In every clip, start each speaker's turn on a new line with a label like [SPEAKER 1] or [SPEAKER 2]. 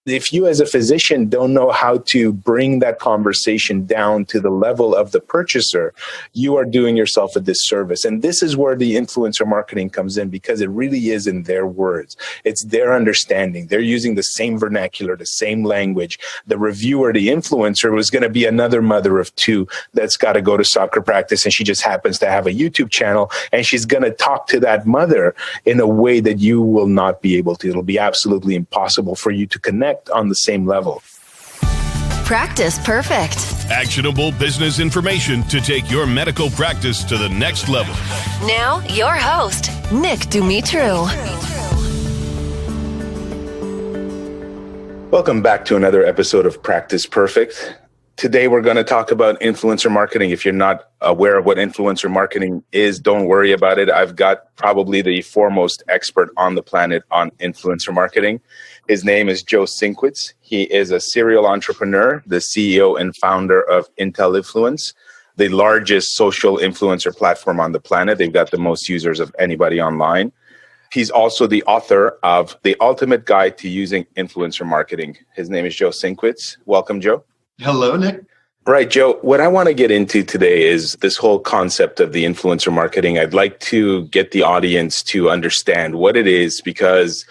[SPEAKER 1] If you as a physician don't know how to bring that conversation down to the level of the purchaser, you are doing yourself a disservice. And this is where the influencer marketing comes in, because it really is in their words. It's their understanding. They're using the same vernacular, the same language. The reviewer, the influencer, was going to be another mother of two that's got to go to soccer practice, and she just happens to have a YouTube channel, and she's going to talk to that mother in a way that you will not be able to. It'll be absolutely impossible for you to connect on the same level.
[SPEAKER 2] Practice perfect.
[SPEAKER 3] Actionable business information to take your medical practice to the next level.
[SPEAKER 2] Now, your host, Nick Dumitru.
[SPEAKER 1] Welcome back to another episode of Practice Perfect. Today, we're going to talk about influencer marketing. If you're not aware of what influencer marketing is, don't worry about it. I've got probably the foremost expert on the planet on influencer marketing. His name is Joe Sinkwitz. He is a serial entrepreneur, the CEO and founder of Intellifluence, the largest social influencer platform on the planet. They've got the most users of anybody online. He's also the author of The Ultimate Guide to Using Influencer Marketing. His name is Joe Sinkwitz. Welcome, Joe.
[SPEAKER 4] Hello, Nick.
[SPEAKER 1] Right, Joe, what I want to get into today is this whole concept of the influencer marketing. I'd like to get the audience to understand what it is, because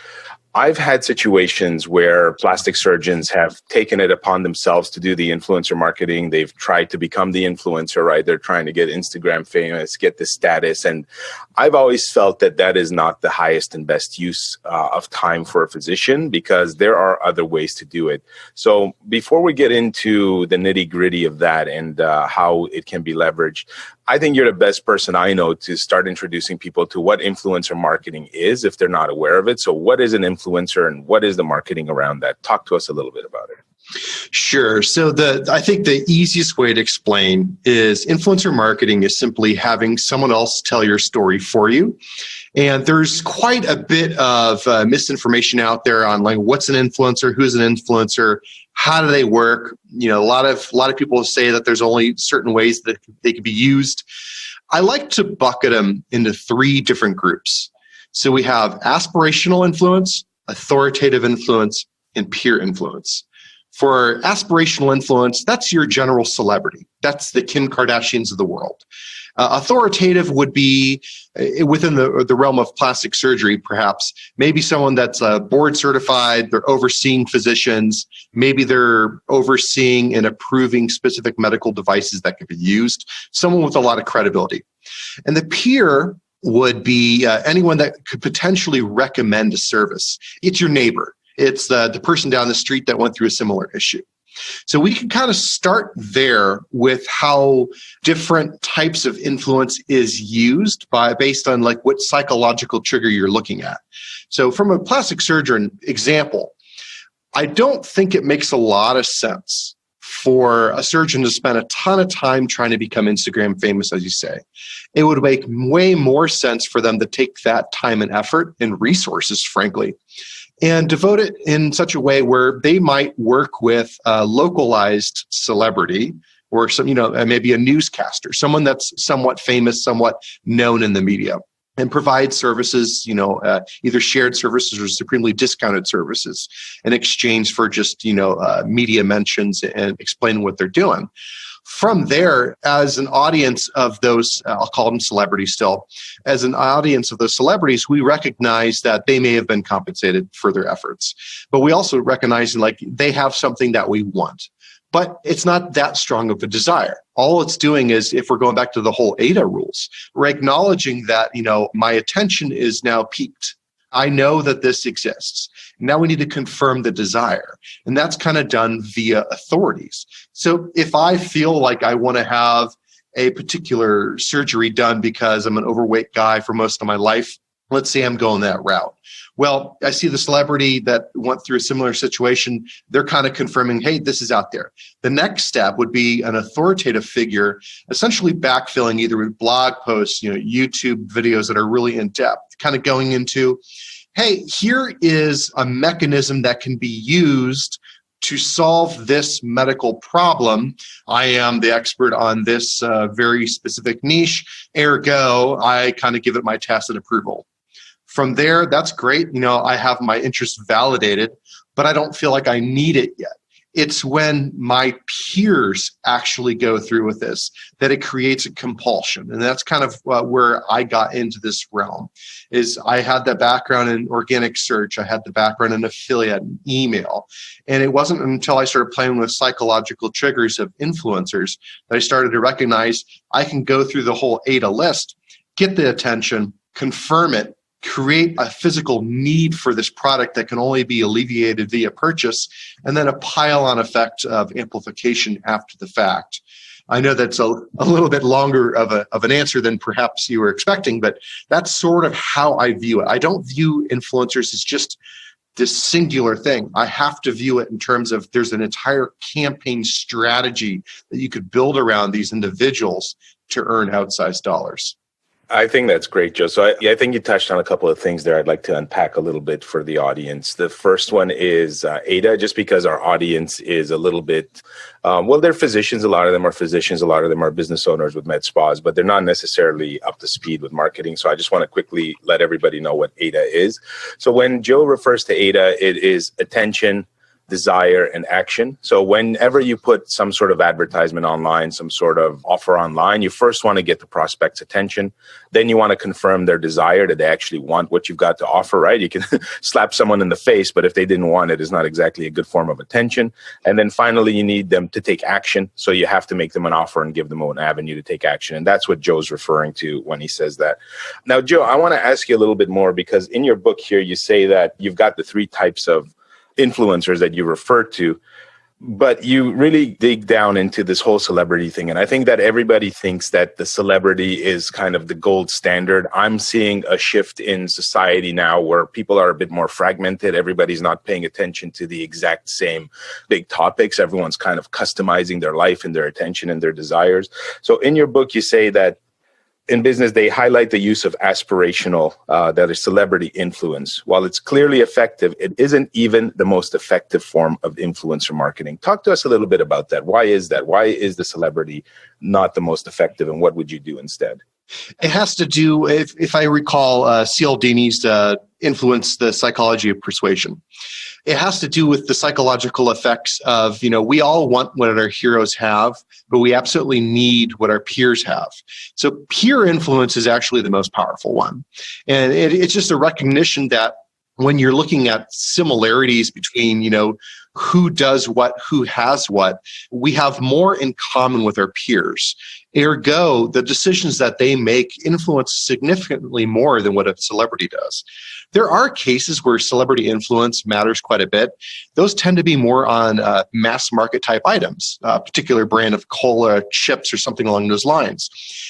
[SPEAKER 1] I've had situations where plastic surgeons have taken it upon themselves to do the influencer marketing. They've tried to become the influencer, right? They're trying to get Instagram famous, get the status. And I've always felt that that is not the highest and best use of time for a physician, because there are other ways to do it. So before we get into the nitty gritty of that and how it can be leveraged, I think you're the best person I know to start introducing people to what influencer marketing is if they're not aware of it. So what is an influencer and what is the marketing around that? Talk to us a little bit about it.
[SPEAKER 4] Sure. So I think the easiest way to explain is influencer marketing is simply having someone else tell your story for you. And there's quite a bit of misinformation out there on like what's an influencer, who's an influencer, how do they work? You know, a lot of people say that there's only certain ways that they can be used. I like to bucket them into three different groups. So we have aspirational influence, authoritative influence, and peer influence. For aspirational influence, that's your general celebrity. That's the Kim Kardashians of the world. Authoritative would be within the realm of plastic surgery, perhaps. Maybe someone that's board certified, they're overseeing physicians, maybe they're overseeing and approving specific medical devices that could be used, someone with a lot of credibility. And the peer would be anyone that could potentially recommend a service. It's your neighbor. It's the person down the street that went through a similar issue. So we can kind of start there with how different types of influence is used based on like what psychological trigger you're looking at. So from a plastic surgeon example, I don't think it makes a lot of sense for a surgeon to spend a ton of time trying to become Instagram famous, as you say. It would make way more sense for them to take that time and effort and resources, frankly, and devote it in such a way where they might work with a localized celebrity or maybe a newscaster, someone that's somewhat famous, somewhat known in the media, and provide services, either shared services or supremely discounted services in exchange for just, media mentions and explaining what they're doing. From there, as an audience of those, I'll call them celebrities still, as an audience of those celebrities, we recognize that they may have been compensated for their efforts. But we also recognize they have something that we want. But it's not that strong of a desire. All it's doing is, if we're going back to the whole ADA rules, we're acknowledging that, my attention is now peaked. I know that this exists. Now we need to confirm the desire. And that's kind of done via authorities. So if I feel like I want to have a particular surgery done because I'm an overweight guy for most of my life, let's say I'm going that route. Well, I see the celebrity that went through a similar situation. They're kind of confirming, hey, this is out there. The next step would be an authoritative figure, essentially backfilling either with blog posts, YouTube videos that are really in depth, kind of going into, hey, here is a mechanism that can be used to solve this medical problem. I am the expert on this very specific niche. Ergo, I kind of give it my tacit approval. From there, that's great. I have my interest validated. but I don't feel like I need it yet. It's when my peers actually go through with this that it creates a compulsion. And that's kind of where I got into this realm. Is I had the background in organic search. I had the background in affiliate and email. And it wasn't until I started playing with psychological triggers of influencers that I started to recognize I can go through the whole AIDA list, get the attention, confirm it, create a physical need for this product that can only be alleviated via purchase, and then a pile-on effect of amplification after the fact. I know that's a little bit longer of an answer than perhaps you were expecting, but that's sort of how I view it. I don't view influencers as just this singular thing. I have to view it in terms of there's an entire campaign strategy that you could build around these individuals to earn outsized dollars.
[SPEAKER 1] I think that's great, Joe. So I think you touched on a couple of things there I'd like to unpack a little bit for the audience. The first one is AIDA, just because our audience is a little bit, they're physicians. A lot of them are physicians. A lot of them are business owners with med spas, but they're not necessarily up to speed with marketing. So I just want to quickly let everybody know what AIDA is. So when Joe refers to AIDA, it is attention, desire, and action. So whenever you put some sort of advertisement online, some sort of offer online, you first want to get the prospect's attention. Then you want to confirm their desire that they actually want what you've got to offer, right? You can slap someone in the face, but if they didn't want it, it's not exactly a good form of attention. And then finally, you need them to take action. So you have to make them an offer and give them an avenue to take action. And that's what Joe's referring to when he says that. Now, Joe, I want to ask you a little bit more, because in your book here, you say that you've got the 3 types of influencers that you refer to, but you really dig down into this whole celebrity thing. And I think that everybody thinks that the celebrity is kind of the gold standard. I'm seeing a shift in society now where people are a bit more fragmented. Everybody's not paying attention to the exact same big topics. Everyone's kind of customizing their life and their attention and their desires. So in your book, you say that in business, they highlight the use of aspirational, that is celebrity influence. While it's clearly effective, it isn't even the most effective form of influencer marketing. Talk to us a little bit about that. Why is that? Why is the celebrity not the most effective, and what would you do instead?
[SPEAKER 4] It has to do, if I recall, Cialdini's Influence, the Psychology of Persuasion. It has to do with the psychological effects of, we all want what our heroes have, but we absolutely need what our peers have. So peer influence is actually the most powerful one. And it's just a recognition that when you're looking at similarities between, who does what, who has what, we have more in common with our peers. Ergo, the decisions that they make influence significantly more than what a celebrity does. There are cases where celebrity influence matters quite a bit. Those tend to be more on mass market type items, a particular brand of cola, chips, or something along those lines.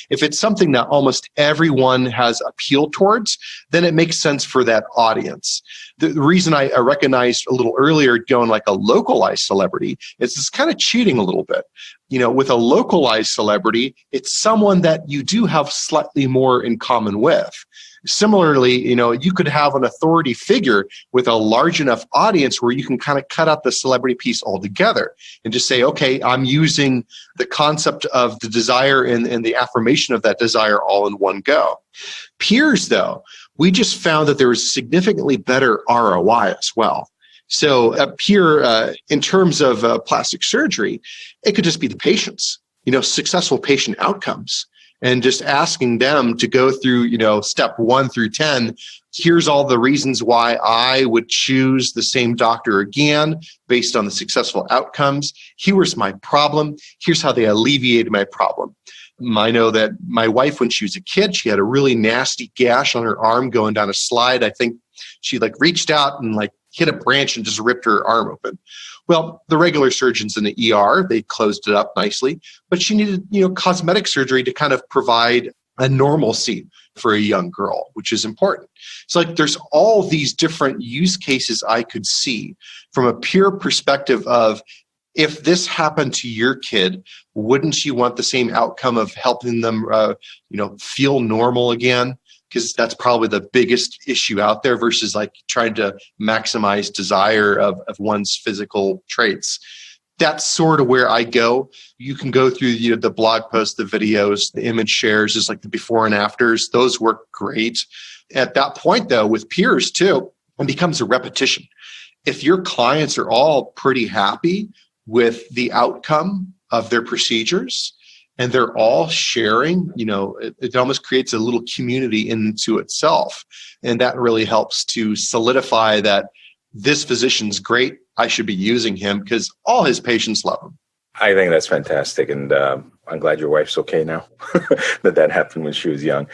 [SPEAKER 4] If it's something that almost everyone has appealed towards, then it makes sense for that audience. The reason I recognized a little earlier going like a localized celebrity is it's kind of cheating a little bit. With a localized celebrity, it's someone that you do have slightly more in common with. Similarly, you could have an authority figure with a large enough audience where you can kind of cut out the celebrity piece altogether and just say, okay, I'm using the concept of the desire and the affirmation of that desire all in one go. Peers, though, we just found that there was significantly better ROI as well. So a peer, in terms of plastic surgery, it could just be the patients, successful patient outcomes. And just asking them to go through, step 1 through 10, here's all the reasons why I would choose the same doctor again based on the successful outcomes. Here's my problem. Here's how they alleviated my problem. I know that my wife, when she was a kid, she had a really nasty gash on her arm going down a slide. I think she reached out and hit a branch and just ripped her arm open. Well, the regular surgeons in the ER, they closed it up nicely, but she needed, cosmetic surgery to kind of provide a normalcy for a young girl, which is important. It's there's all these different use cases I could see from a pure perspective of, if this happened to your kid, wouldn't you want the same outcome of helping them, feel normal again? Because that's probably the biggest issue out there versus trying to maximize desire of one's physical traits. That's sort of where I go. You can go through the blog posts, the videos, the image shares, just the before and afters. Those work great. At that point, though, with peers too, it becomes a repetition. if your clients are all pretty happy with the outcome of their procedures and they're all sharing, it almost creates a little community into itself. And that really helps to solidify that this physician's great. I should be using him because all his patients love him.
[SPEAKER 1] I think that's fantastic. And I'm glad your wife's okay now that happened when she was young.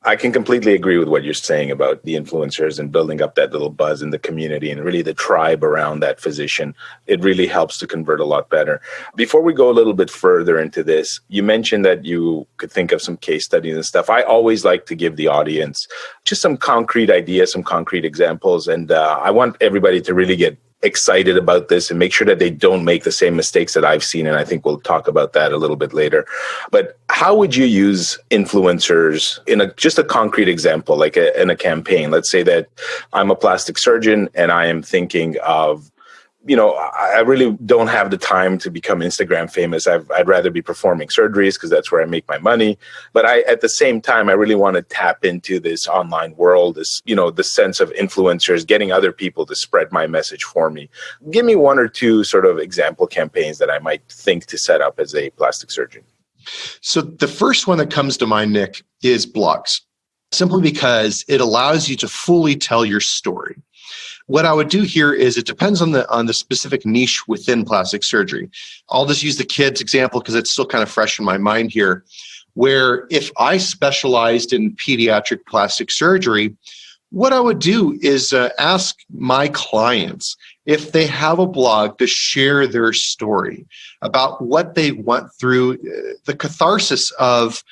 [SPEAKER 1] I can completely agree with what you're saying about the influencers and building up that little buzz in the community and really the tribe around that physician. It really helps to convert a lot better. Before we go a little bit further into this, you mentioned that you could think of some case studies and stuff. I always like to give the audience just some concrete ideas, some concrete examples. And I want everybody to really get excited about this and make sure that they don't make the same mistakes that I've seen. And I think we'll talk about that a little bit later. But how would you use influencers in just a concrete example, like in a campaign? Let's say that I'm a plastic surgeon and I am thinking of, I really don't have the time to become Instagram famous. I'd rather be performing surgeries because that's where I make my money. But at the same time, I really want to tap into this online world, the sense of influencers, getting other people to spread my message for me. Give me one or two sort of example campaigns that I might think to set up as a plastic surgeon.
[SPEAKER 4] So the first one that comes to mind, Nick, is blogs, simply because it allows you to fully tell your story. What I would do here is it depends on the specific niche within plastic surgery. I'll just use the kids example because it's still kind of fresh in my mind here, where if I specialized in pediatric plastic surgery, what I would do is ask my clients if they have a blog to share their story about what they went through, the catharsis of,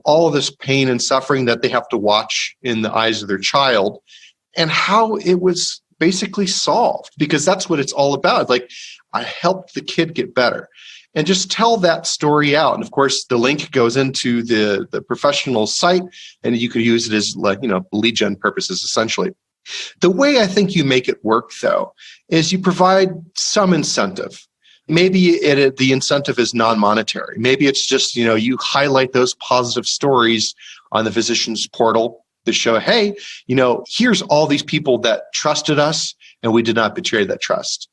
[SPEAKER 4] all of this pain and suffering that they have to watch in the eyes of their child, and how it was basically solved, because that's what it's all about. Like, I helped the kid get better, and just tell that story out. And of course, the link goes into the professional site, and you could use it as lead gen purposes, essentially. The way I think you make it work, though, is you provide some incentive. Maybe the incentive is non-monetary. Maybe it's just, you highlight those positive stories on the physician's portal to show, hey, here's all these people that trusted us and we did not betray that trust.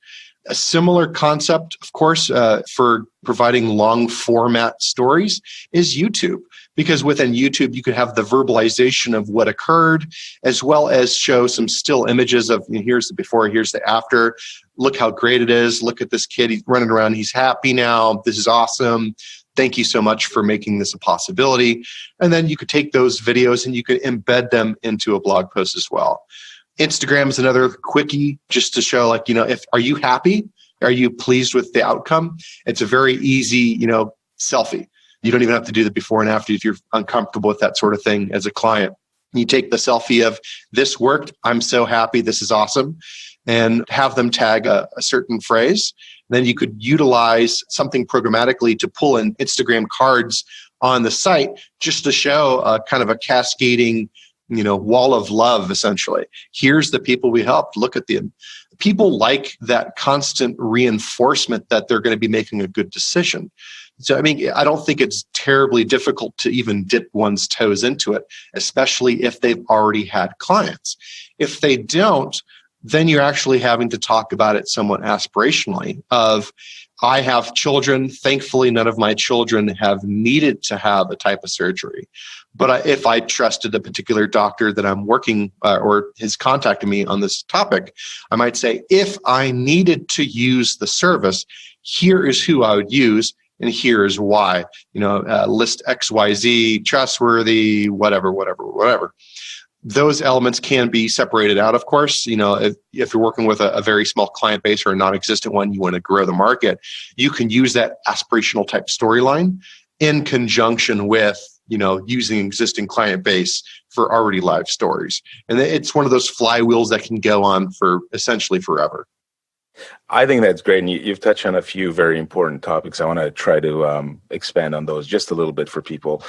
[SPEAKER 4] A similar concept, of course, for providing long format stories is YouTube, because within YouTube, you could have the verbalization of what occurred, as well as show some still images of, here's the before, here's the after. Look how great it is. Look at this kid. He's running around. He's happy now. This is awesome. Thank you so much for making this a possibility. And then you could take those videos and you could embed them into a blog post as well. Instagram is another quickie, just to show, are you happy? Are you pleased with the outcome? It's a very easy, selfie. You don't even have to do the before and after if you're uncomfortable with that sort of thing as a client. You take the selfie of, this worked, I'm so happy, this is awesome, and have them tag a certain phrase. Then you could utilize something programmatically to pull in Instagram cards on the site just to show kind of a cascading, wall of love, essentially. Here's the people we helped. Look at them. People like that constant reinforcement that they're going to be making a good decision. So, I don't think it's terribly difficult to even dip one's toes into it, especially if they've already had clients. If they don't, then you're actually having to talk about it somewhat aspirationally of, I have children. Thankfully, none of my children have needed to have a type of surgery. But if I trusted a particular doctor that I'm working or has contacted me on this topic, I might say, if I needed to use the service, here is who I would use, and here is why. List XYZ, trustworthy, whatever. Those elements can be separated out, of course. If you're working with a very small client base or a non-existent one, you want to grow the market, you can use that aspirational type storyline in conjunction with, using existing client base for already live stories. And it's one of those flywheels that can go on for essentially forever.
[SPEAKER 1] I think that's great. And you've touched on a few very important topics. I want to try to expand on those just a little bit for people.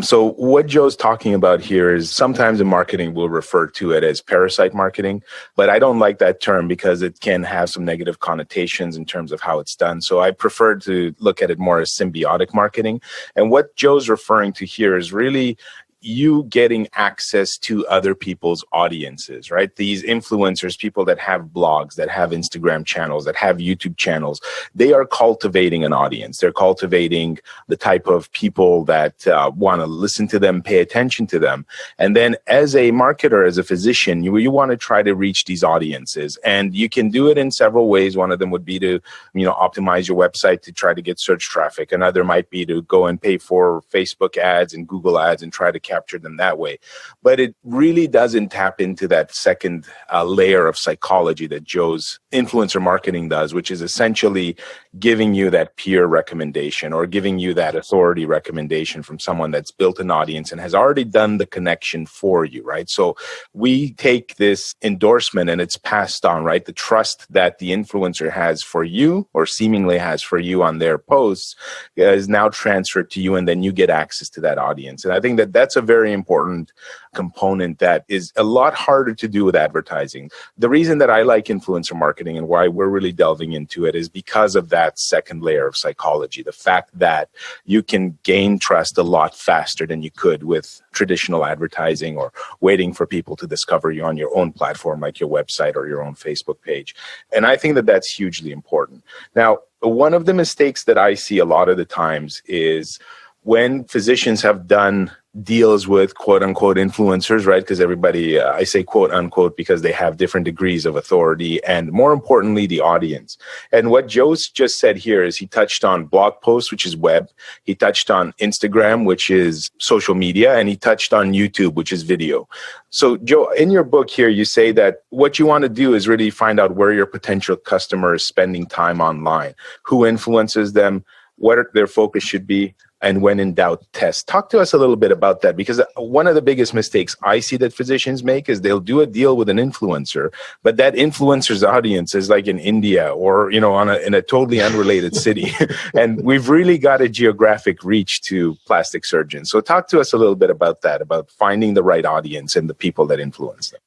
[SPEAKER 1] So what Joe's talking about here is sometimes in marketing, we'll refer to it as parasite marketing, but I don't like that term because it can have some negative connotations in terms of how it's done. So I prefer to look at it more as symbiotic marketing. And what Joe's referring to here is really you getting access to other people's audiences, right? These influencers, people that have blogs, that have Instagram channels, that have YouTube channels, they are cultivating an audience. They're cultivating the type of people that want to listen to them, pay attention to them. And then as a marketer, as a physician, you want to try to reach these audiences. And you can do it in several ways. One of them would be to, optimize your website to try to get search traffic. Another might be to go and pay for Facebook ads and Google ads and try to capture them that way. But it really doesn't tap into that second layer of psychology that Joe's influencer marketing does, which is essentially giving you that peer recommendation or giving you that authority recommendation from someone that's built an audience and has already done the connection for you, right? So we take this endorsement and it's passed on, right? The trust that the influencer has for you or seemingly has for you on their posts is now transferred to you, and then you get access to that audience. And I think that that's a very important component that is a lot harder to do with advertising. The reason that I like influencer marketing and why we're really delving into it is because of that second layer of psychology, the fact that you can gain trust a lot faster than you could with traditional advertising or waiting for people to discover you on your own platform like your website or your own Facebook page. And I think that that's hugely important. Now, one of the mistakes that I see a lot of the times is when physicians have done deals with quote unquote influencers, right? Because everybody, I say quote unquote, because they have different degrees of authority and more importantly, the audience. And what Joe's just said here is he touched on blog posts, which is web. He touched on Instagram, which is social media, and he touched on YouTube, which is video. So Joe, in your book here, you say that what you want to do is really find out where your potential customer is spending time online, who influences them, what their focus should be, and when in doubt, test. Talk to us a little bit about that, because one of the biggest mistakes I see that physicians make is they'll do a deal with an influencer, but that influencer's audience is like in India or, in a totally unrelated city. And we've really got a geographic reach to plastic surgeons. So talk to us a little bit about that, about finding the right audience and the people that influence them.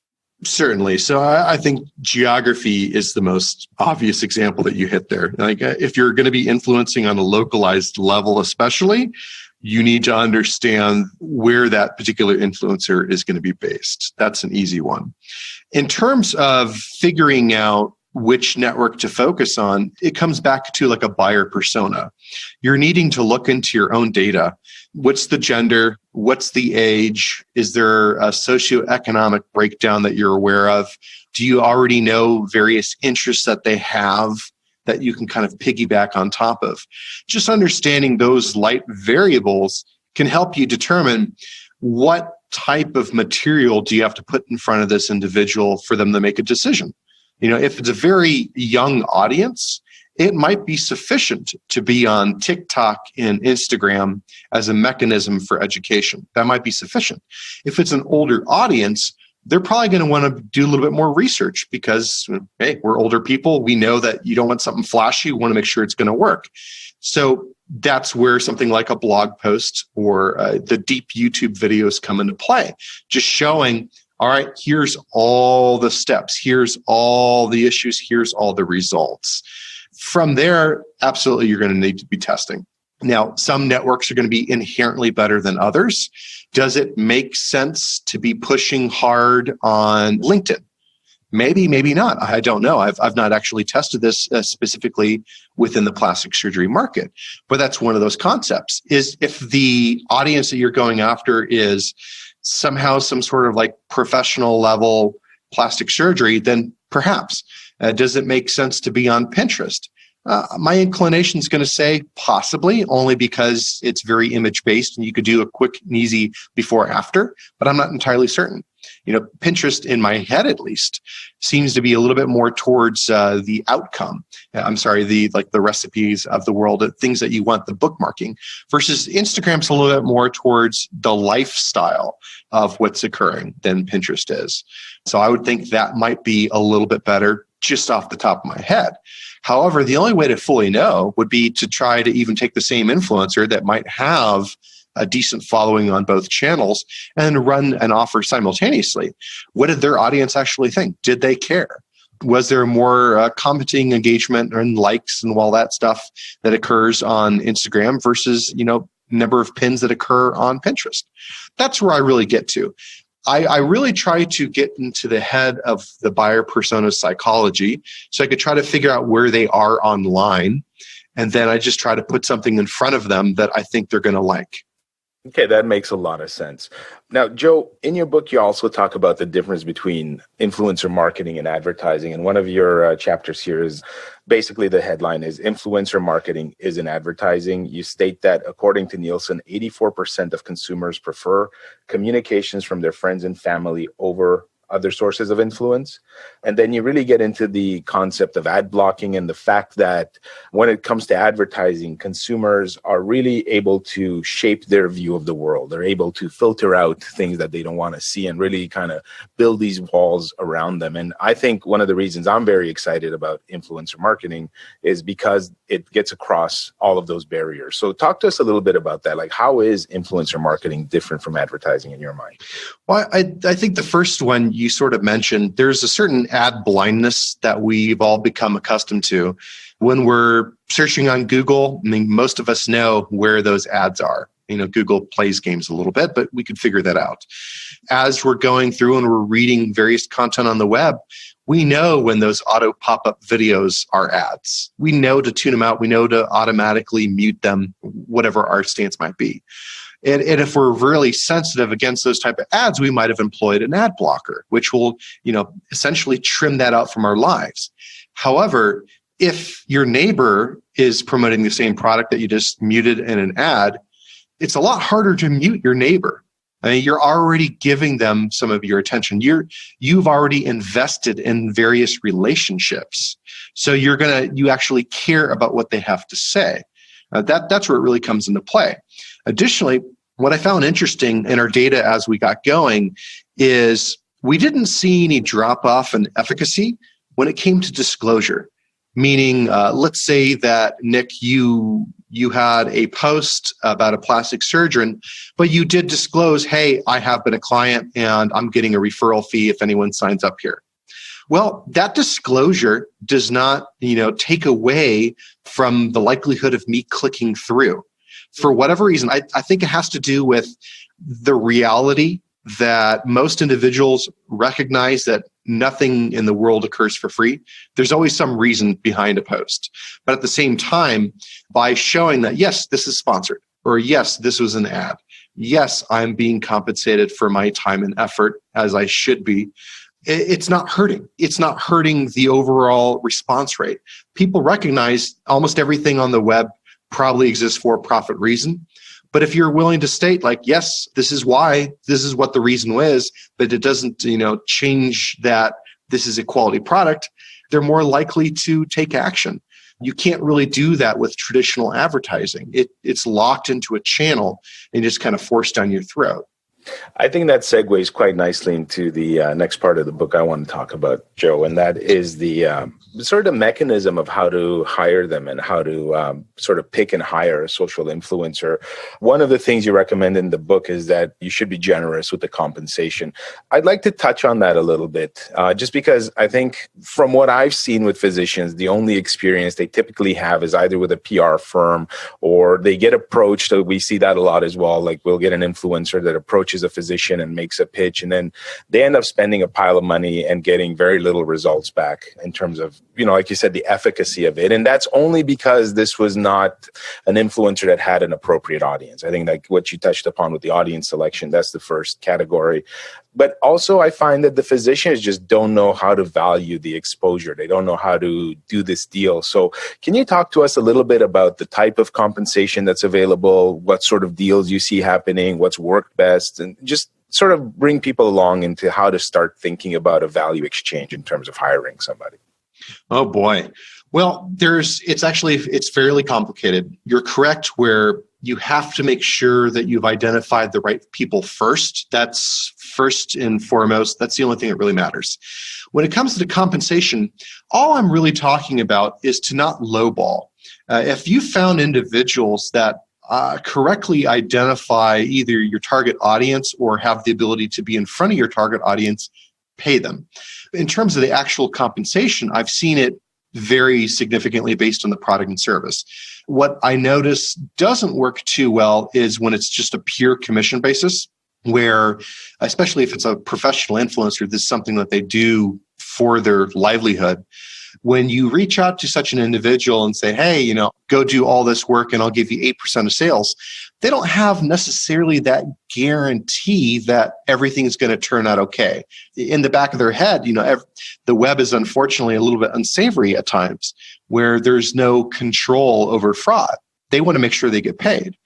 [SPEAKER 4] Certainly. So I think geography is the most obvious example that you hit there. Like if you're going to be influencing on a localized level, especially, you need to understand where that particular influencer is going to be based. That's an easy one. In terms of figuring out which network to focus on, it comes back to like a buyer persona. You're needing to look into your own data. What's the gender? What's the age? Is there a socioeconomic breakdown that you're aware of? Do you already know various interests that they have that you can kind of piggyback on top of? Just understanding those light variables can help you determine what type of material do you have to put in front of this individual for them to make a decision. If it's a very young audience, it might be sufficient to be on TikTok and Instagram as a mechanism for education. That might be sufficient. If it's an older audience, they're probably going to want to do a little bit more research because, hey, we're older people. We know that you don't want something flashy. You want to make sure it's going to work. So that's where something like a blog post or the deep YouTube videos come into play, just showing, all right, here's all the steps. Here's all the issues. Here's all the results. From there, absolutely, you're going to need to be testing. Now, some networks are going to be inherently better than others. Does it make sense to be pushing hard on LinkedIn? Maybe, maybe not. I don't know. I've not actually tested this specifically within the plastic surgery market, but that's one of those concepts. Is if the audience that you're going after is somehow some sort of like professional level plastic surgery, then perhaps. Does it make sense to be on Pinterest? My inclination is going to say possibly, only because it's very image based and you could do a quick and easy before after, but I'm not entirely certain. Pinterest, in my head at least, seems to be a little bit more towards the outcome. The recipes of the world, things that you want, the bookmarking, versus Instagram's a little bit more towards the lifestyle of what's occurring than Pinterest is. So I would think that might be a little bit better just off the top of my head. However, the only way to fully know would be to try to even take the same influencer that might have a decent following on both channels and run an offer simultaneously. What did their audience actually think? Did they care? Was there more commenting engagement and likes and all that stuff that occurs on Instagram versus, number of pins that occur on Pinterest. That's where I really get to. I really try to get into the head of the buyer persona psychology so I could try to figure out where they are online. And then I just try to put something in front of them that I think they're going to like.
[SPEAKER 1] Okay, that makes a lot of sense. Now, Joe, in your book, you also talk about the difference between influencer marketing and advertising. And one of your chapters here is basically the headline is Influencer Marketing is in Advertising. You state that according to Nielsen, 84% of consumers prefer communications from their friends and family over other sources of influence. And then you really get into the concept of ad blocking and the fact that when it comes to advertising, consumers are really able to shape their view of the world. They're able to filter out things that they don't want to see and really kind of build these walls around them. And I think one of the reasons I'm very excited about influencer marketing is because it gets across all of those barriers. So talk to us a little bit about that. Like, how is influencer marketing different from advertising in your mind?
[SPEAKER 4] Well, I think the first one you sort of mentioned, there's a certain ad blindness that we've all become accustomed to. When we're searching on Google, I mean, most of us know where those ads are. Google plays games a little bit, but we could figure that out. As we're going through and we're reading various content on the web, we know when those auto pop-up videos are ads. We know to tune them out. We know to automatically mute them, whatever our stance might be. And if we're really sensitive against those type of ads, we might have employed an ad blocker, which will, essentially trim that out from our lives. However, if your neighbor is promoting the same product that you just muted in an ad, it's a lot harder to mute your neighbor. I mean, you're already giving them some of your attention. You've already invested in various relationships. So you actually care about what they have to say. That's where it really comes into play. Additionally, what I found interesting in our data as we got going is we didn't see any drop off in efficacy when it came to disclosure. Meaning, let's say that, Nick, you had a post about a plastic surgeon, but you did disclose, hey, I have been a client and I'm getting a referral fee if anyone signs up here. Well, that disclosure does not, take away from the likelihood of me clicking through. For whatever reason, I think it has to do with the reality that most individuals recognize that nothing in the world occurs for free. There's always some reason behind a post. But at the same time, by showing that, yes, this is sponsored, or yes, this was an ad, yes, I'm being compensated for my time and effort as I should be, it's not hurting. It's not hurting the overall response rate. People recognize almost everything on the web probably exists for a profit reason. But if you're willing to state, like, yes, this is why, this is what the reason was, but it doesn't, change that this is a quality product, they're more likely to take action. You can't really do that with traditional advertising. It's locked into a channel and just kind of forced down your throat.
[SPEAKER 1] I think that segues quite nicely into the next part of the book I want to talk about, Joe, and that is the sort of mechanism of how to hire them and how to sort of pick and hire a social influencer. One of the things you recommend in the book is that you should be generous with the compensation. I'd like to touch on that a little bit, just because I think from what I've seen with physicians, the only experience they typically have is either with a PR firm or they get approached. So we see that a lot as well. Like, we'll get an influencer that approaches a physician and makes a pitch, and then they end up spending a pile of money and getting very little results back in terms of, like you said, the efficacy of it. And that's only because this was not an influencer that had an appropriate audience. I think like what you touched upon with the audience selection, that's the first category. But also I find that the physicians just don't know how to value the exposure. They don't know how to do this deal. So can you talk to us a little bit about the type of compensation that's available, what sort of deals you see happening, what's worked best, and just sort of bring people along into how to start thinking about a value exchange in terms of hiring somebody?
[SPEAKER 4] Oh boy. Well, it's fairly complicated. You're correct where you have to make sure that you've identified the right people first. That's first and foremost. That's the only thing that really matters. When it comes to the compensation, all I'm really talking about is to not lowball. If you found individuals that correctly identify either your target audience or have the ability to be in front of your target audience, pay them. In terms of the actual compensation, I've seen it vary significantly based on the product and service. What I notice doesn't work too well is when it's just a pure commission basis, where, especially if it's a professional influencer, this is something that they do for their livelihood. When you reach out to such an individual and say, hey, go do all this work and I'll give you 8% of sales, they don't have necessarily that guarantee that everything is going to turn out okay. In the back of their head, the web is unfortunately a little bit unsavory at times, where there's no control over fraud. They want to make sure they get paid.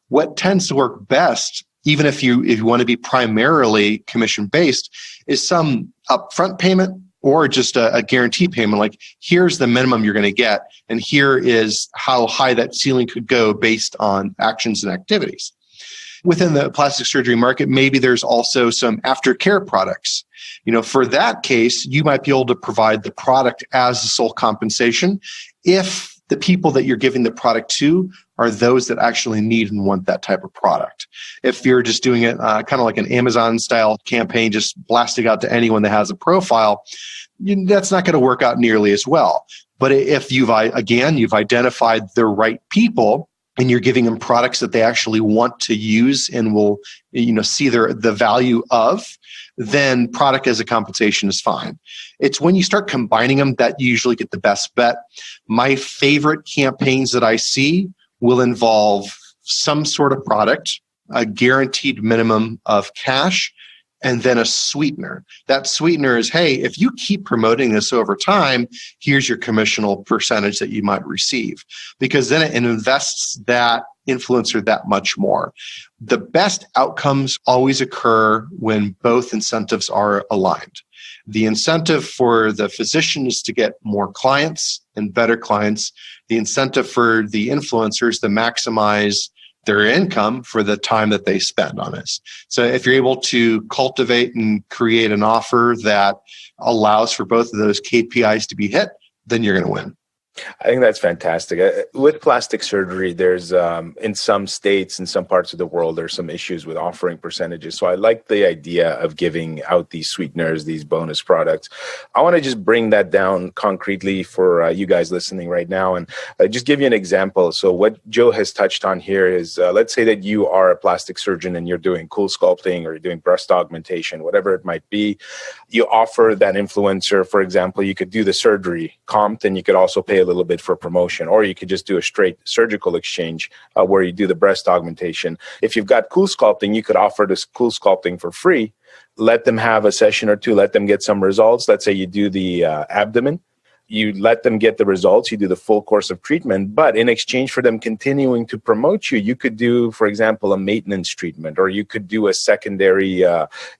[SPEAKER 4] What tends to work best, even if you want to be primarily commission-based, is some upfront payment or just a guarantee payment, like here's the minimum you're going to get, and here is how high that ceiling could go based on actions and activities. Within the plastic surgery market, maybe there's also some aftercare products. For that case, you might be able to provide the product as the sole compensation if the people that you're giving the product to are those that actually need and want that type of product. If you're just doing it kind of like an Amazon-style campaign, just blasting out to anyone that has a profile, that's not going to work out nearly as well. But if you've identified the right people and you're giving them products that they actually want to use and will see the value of, then product as a compensation is fine. It's when you start combining them that you usually get the best bet. My favorite campaigns that I see will involve some sort of product, a guaranteed minimum of cash, and then a sweetener. That sweetener is, hey, if you keep promoting this over time, here's your commissional percentage that you might receive, because then it invests that influencer that much more. The best outcomes always occur when both incentives are aligned. The incentive for the physician is to get more clients and better clients. The incentive for the influencers to maximize their income for the time that they spend on this. So if you're able to cultivate and create an offer that allows for both of those KPIs to be hit, then you're going to win.
[SPEAKER 1] I think that's fantastic. With plastic surgery, there's in some states, in some parts of the world, there's some issues with offering percentages. So I like the idea of giving out these sweeteners, these bonus products. I want to just bring that down concretely for you guys listening right now and just give you an example. So what Joe has touched on here is, let's say that you are a plastic surgeon and you're doing cool sculpting or you're doing breast augmentation, whatever it might be. You offer that influencer, for example, you could do the surgery comped and you could also pay a little bit for promotion, or you could just do a straight surgical exchange where you do the breast augmentation. If you've got cool sculpting, you could offer this cool sculpting for free. Let them have a session or two, let them get some results. Let's say you do the abdomen. You let them get the results, you do the full course of treatment, but in exchange for them continuing to promote you, you could do, for example, a maintenance treatment, or you could do a secondary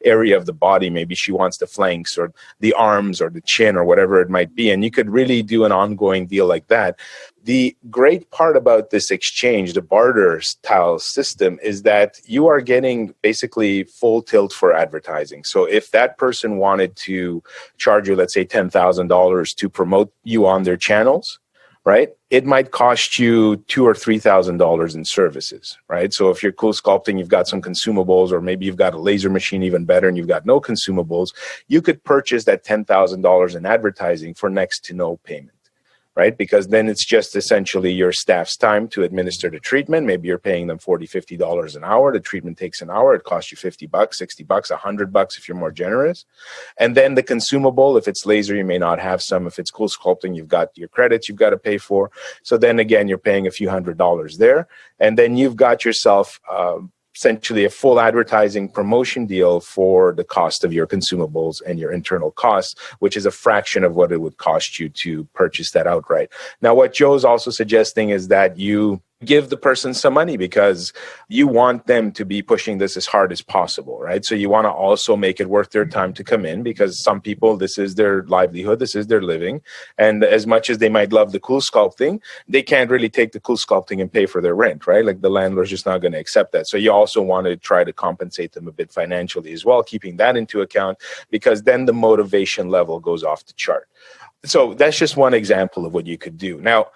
[SPEAKER 1] area of the body. Maybe she wants the flanks or the arms or the chin or whatever it might be. And you could really do an ongoing deal like that. The great part about this exchange, the barter style system, is that you are getting basically full tilt for advertising. So if that person wanted to charge you, let's say $10,000 to promote you on their channels, right? It might cost you $2,000 or $3,000 in services, right? So if you're cool sculpting, you've got some consumables, or maybe you've got a laser machine even better and you've got no consumables, you could purchase that $10,000 in advertising for next to no payment. Right? Because then it's just essentially your staff's time to administer the treatment. Maybe you're paying them $40, $50 an hour. The treatment takes an hour. It costs you $50, $60, $100 if you're more generous. And then the consumable, if it's laser, you may not have some. If it's cool sculpting, you've got your credits you've got to pay for. So then again, you're paying a few $100s there. And then you've got yourself essentially a full advertising promotion deal for the cost of your consumables and your internal costs, which is a fraction of what it would cost you to purchase that outright. Now, what Joe's also suggesting is that you give the person some money because you want them to be pushing this as hard as possible, right? So you want to also make it worth their time to come in, because some people, this is their livelihood, this is their living. And as much as they might love the cool sculpting, they can't really take the cool sculpting and pay for their rent, right? Like the landlord's just not going to accept that. So you also want to try to compensate them a bit financially as well, keeping that into account, because then the motivation level goes off the chart. So that's just one example of what you could do. Now,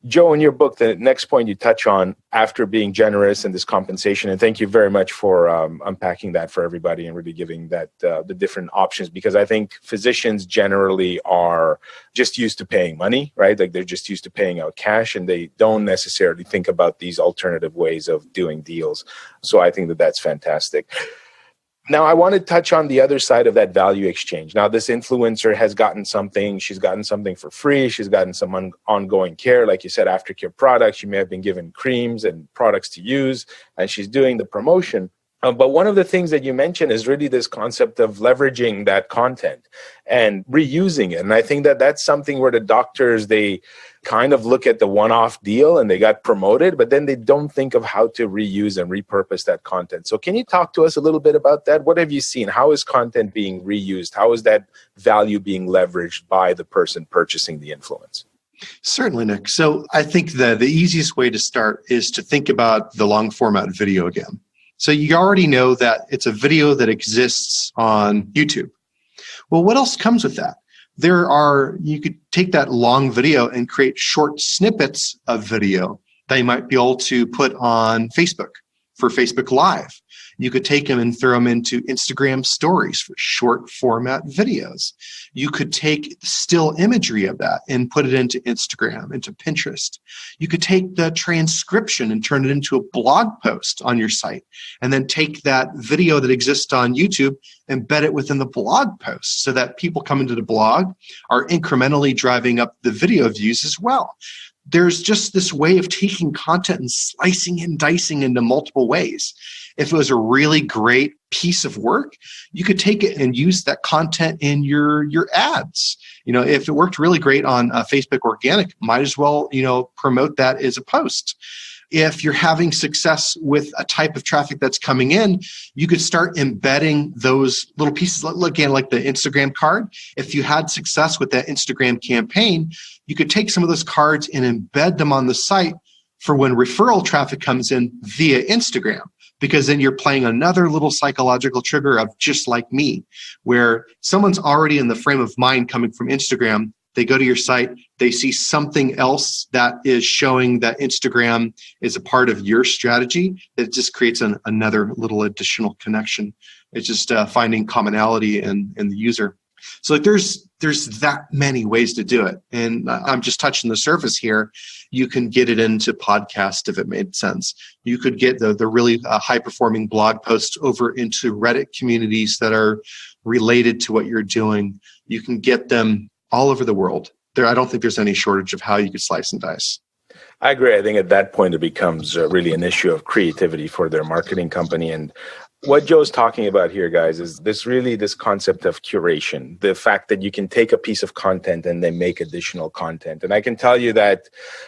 [SPEAKER 1] Joe, in your book, the next point you touch on after being generous and this compensation, and thank you very much for unpacking that for everybody and really giving that the different options, because I think physicians generally are just used to paying money, right? Like they're just used to paying out cash and they don't necessarily think about these alternative ways of doing deals. So I think that that's fantastic. Now, I want to touch on the other side of that value exchange. Now, this influencer has gotten something. She's gotten something for free. She's gotten some ongoing care. Like you said, aftercare products. She may have been given creams and products to use, and she's doing the promotion. But one of the things that you mentioned is really this concept of leveraging that content and reusing it. And I think that that's something where the doctors, they kind of look at the one-off deal and they got promoted, but then they don't think of how to reuse and repurpose that content. So can you talk to us a little bit about that? What have you seen? How is content being reused? How is that value being leveraged by the person purchasing the influence?
[SPEAKER 4] Certainly, Nick. So I think that the easiest way to start is to think about the long format video again. So you already know that it's a video that exists on YouTube. Well, what else comes with that? You could take that long video and create short snippets of video that you might be able to put on Facebook for Facebook Live. You could take them and throw them into Instagram stories for short format videos. You could take still imagery of that and put it into Instagram, into Pinterest. You could take the transcription and turn it into a blog post on your site, and then take that video that exists on YouTube, embed it within the blog post so that people coming to the blog are incrementally driving up the video views as well. There's just this way of taking content and slicing and dicing into multiple ways. If it was a really great piece of work, you could take it and use that content in your ads. If it worked really great on Facebook organic, might as well, promote that as a post. If you're having success with a type of traffic that's coming in, you could start embedding those little pieces, again, like the Instagram card. If you had success with that Instagram campaign, you could take some of those cards and embed them on the site for when referral traffic comes in via Instagram, because then you're playing another little psychological trigger of just like me, where someone's already in the frame of mind coming from Instagram. They go to your site, they see something else that is showing that Instagram is a part of your strategy. It just creates another little additional connection. It's just finding commonality in the user. So there's that many ways to do it. And I'm just touching the surface here. You can get it into podcast if it made sense. You could get the really high-performing blog posts over into Reddit communities that are related to what you're doing. You can get them all over the world. I don't think there's any shortage of how you could slice and dice.
[SPEAKER 1] I agree. I think at that point, it becomes really an issue of creativity for their marketing company. And what Joe's talking about here, guys, is this concept of curation, the fact that you can take a piece of content and then make additional content. And I can tell you that,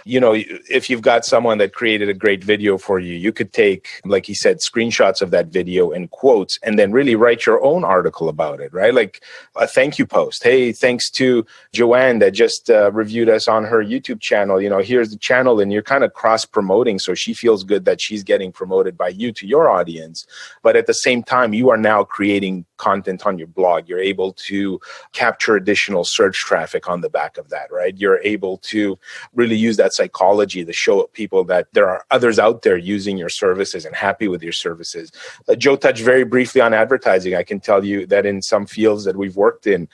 [SPEAKER 1] if you've got someone that created a great video for you, you could take, like he said, screenshots of that video and quotes, and then really write your own article about it, right? Like a thank you post. Hey, thanks to Joanne that just reviewed us on her YouTube channel. Here's the channel, and you're kind of cross promoting. So she feels good that she's getting promoted by you to your audience. But at the same time, you are now creating content on your blog. You're able to capture additional search traffic on the back of that, right? You're able to really use that psychology to show people that there are others out there using your services and happy with your services. Joe touched very briefly on advertising. I can tell you that in some fields that we've worked in,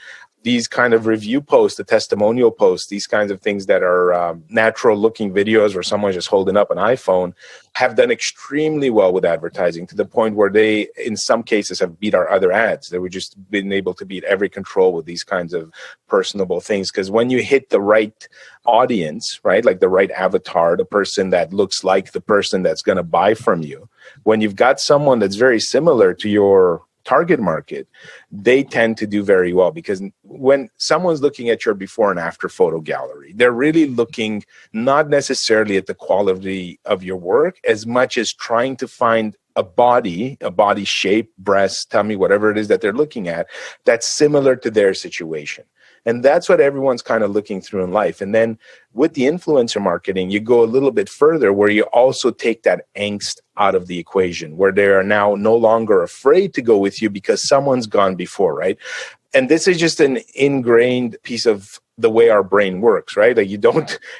[SPEAKER 1] these kind of review posts, the testimonial posts, these kinds of things that are natural looking videos where someone's just holding up an iPhone have done extremely well with advertising, to the point where they, in some cases, have beat our other ads. They were just been able to beat every control with these kinds of personable things. Because when you hit the right audience, right, like the right avatar, the person that looks like the person that's going to buy from you, when you've got someone that's very similar to your target market, they tend to do very well, because when someone's looking at your before and after photo gallery, they're really looking not necessarily at the quality of your work as much as trying to find a body shape, breast, tummy, whatever it is that they're looking at, that's similar to their situation. And that's what everyone's kind of looking through in life. And then with the influencer marketing, you go a little bit further, where you also take that angst out of the equation, where they are now no longer afraid to go with you because someone's gone before, right? And this is just an ingrained piece of the way our brain works, right? Like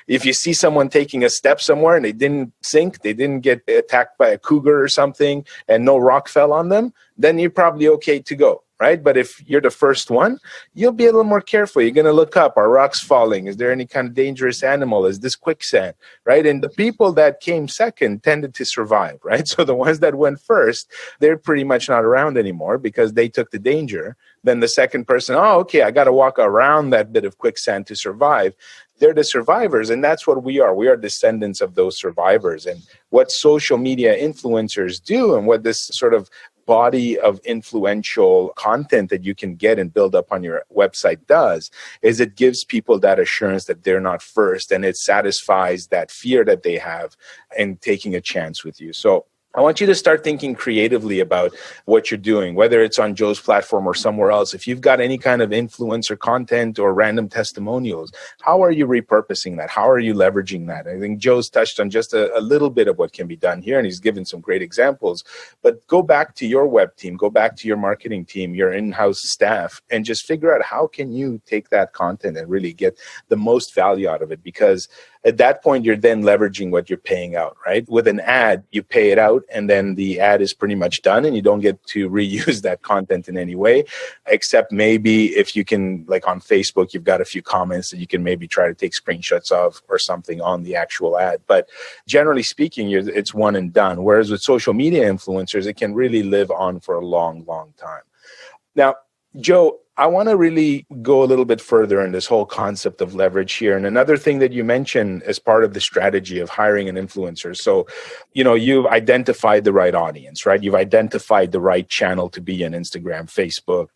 [SPEAKER 1] if you see someone taking a step somewhere and they didn't sink, they didn't get attacked by a cougar or something, and no rock fell on them, then you're probably okay to go, right? But if you're the first one, you'll be a little more careful. You're going to look up, are rocks falling? Is there any kind of dangerous animal? Is this quicksand, right? And the people that came second tended to survive, right? So the ones that went first, they're pretty much not around anymore because they took the danger. Then the second person, oh, okay, I got to walk around that bit of quicksand to survive. They're the survivors, and that's what we are. We are descendants of those survivors. And what social media influencers do, and what this sort of body of influential content that you can get and build up on your website does, is it gives people that assurance that they're not first, and it satisfies that fear that they have in taking a chance with you. So I want you to start thinking creatively about what you're doing, whether it's on Joe's platform or somewhere else. If you've got any kind of influencer content or random testimonials, how are you repurposing that? How are you leveraging that? I think Joe's touched on just a little bit of what can be done here, and he's given some great examples. But go back to your web team, go back to your marketing team, your in-house staff, and just figure out how can you take that content and really get the most value out of it. Because at that point, you're then leveraging what you're paying out, right? With an ad, you pay it out, and then the ad is pretty much done, and you don't get to reuse that content in any way, except maybe if you can, like on Facebook, you've got a few comments that you can maybe try to take screenshots of or something on the actual ad. But generally speaking, it's one and done. Whereas with social media influencers, it can really live on for a long, long time. Now, Joe, I want to really go a little bit further in this whole concept of leverage here. And another thing that you mentioned as part of the strategy of hiring an influencer. So, you've identified the right audience, right? You've identified the right channel to be in: Instagram, Facebook,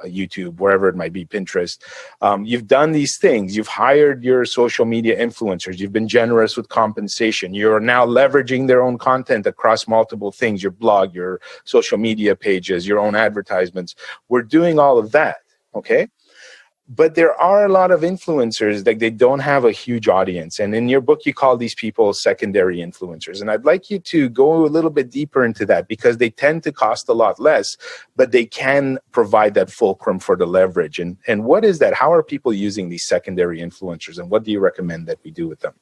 [SPEAKER 1] YouTube, wherever it might be, Pinterest. You've done these things. You've hired your social media influencers. You've been generous with compensation. You're now leveraging their own content across multiple things: your blog, your social media pages, your own advertisements. We're doing all of that. Okay. But there are a lot of influencers that they don't have a huge audience. And in your book, you call these people secondary influencers. And I'd like you to go a little bit deeper into that, because they tend to cost a lot less, but they can provide that fulcrum for the leverage. And what is that? How are people using these secondary influencers? And what do you recommend that we do with them?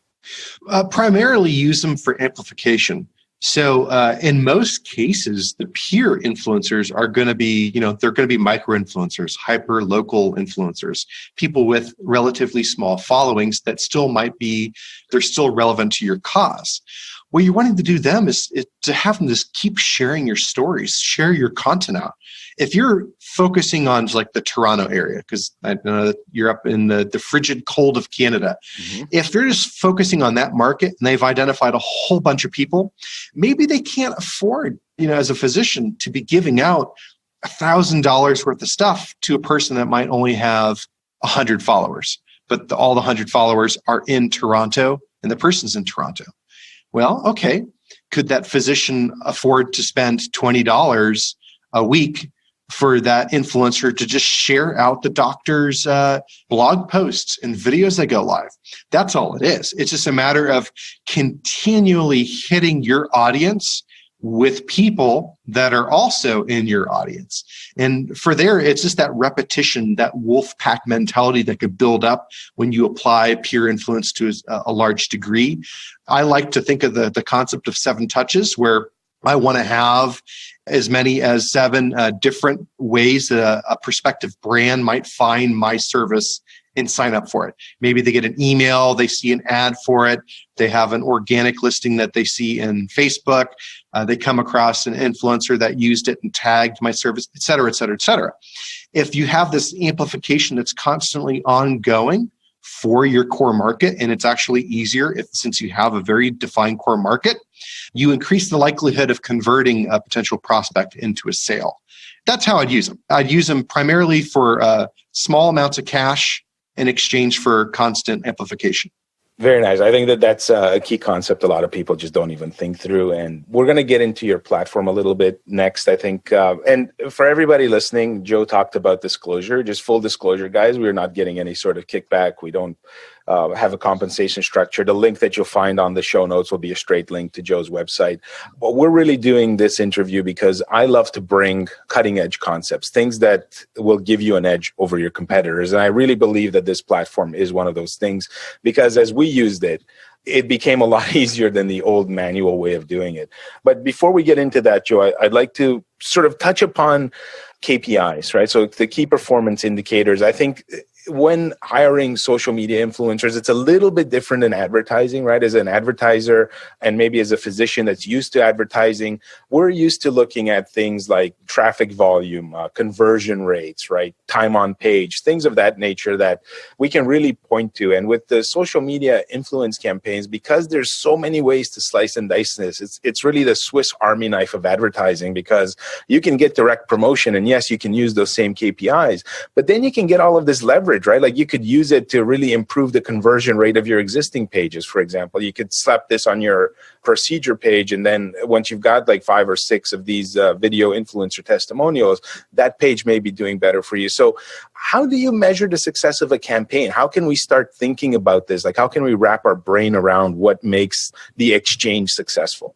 [SPEAKER 4] Primarily use them for amplification. So in most cases, the peer influencers are going to be, they're going to be micro influencers, hyper local influencers, people with relatively small followings that still they're still relevant to your cause. What you're wanting to do them is to have them just keep sharing your stories, share your content out. If you're focusing on like the Toronto area, because I know that you're up in the frigid cold of Canada, if they're just focusing on that market and they've identified a whole bunch of people, maybe they can't afford, as a physician, to be giving out $1,000 worth of stuff to a person that might only have 100 followers, but all the 100 followers are in Toronto and the person's in Toronto. Well, okay, could that physician afford to spend $20 a week for that influencer to just share out the doctor's blog posts and videos that go live? That's all it is. It's just a matter of continually hitting your audience with people that are also in your audience. And for there, it's just that repetition, that wolf pack mentality that could build up when you apply peer influence to a large degree. I like to think of the concept of 7 touches, where I want to have as many as 7 different ways that a prospective brand might find my service and sign up for it. Maybe they get an email, they see an ad for it, they have an organic listing that they see in Facebook, they come across an influencer that used it and tagged my service, et cetera, et cetera, et cetera. If you have this amplification that's constantly ongoing for your core market, and it's actually easier since you have a very defined core market, you increase the likelihood of converting a potential prospect into a sale. That's how I'd use them. I'd use them primarily for small amounts of cash in exchange for constant amplification.
[SPEAKER 1] Very nice. I think that's a key concept a lot of people just don't even think through. And we're going to get into your platform a little bit next, I think. And for everybody listening, Joe talked about disclosure. Just full disclosure, guys, we're not getting any sort of kickback. We don't have a compensation structure. The link that you'll find on the show notes will be a straight link to Joe's website. But we're really doing this interview because I love to bring cutting edge concepts, things that will give you an edge over your competitors. And I really believe that this platform is one of those things, because as we used it, it became a lot easier than the old manual way of doing it. But before we get into that, Joe, I'd like to sort of touch upon KPIs, right? So the key performance indicators. I think when hiring social media influencers, it's a little bit different than advertising, right? As an advertiser and maybe as a physician that's used to advertising, we're used to looking at things like traffic volume, conversion rates, right? Time on page, things of that nature that we can really point to. And with the social media influence campaigns, because there's so many ways to slice and dice this, it's really the Swiss Army knife of advertising, because you can get direct promotion, and yes, you can use those same KPIs, but then you can get all of this leverage, right? Like you could use it to really improve the conversion rate of your existing pages. For example, you could slap this on your procedure page, and then once you've got like 5 or 6 of these video influencer testimonials, that page may be doing better for you. So how do you measure the success of a campaign? How can we start thinking about this? Like, how can we wrap our brain around what makes the exchange successful?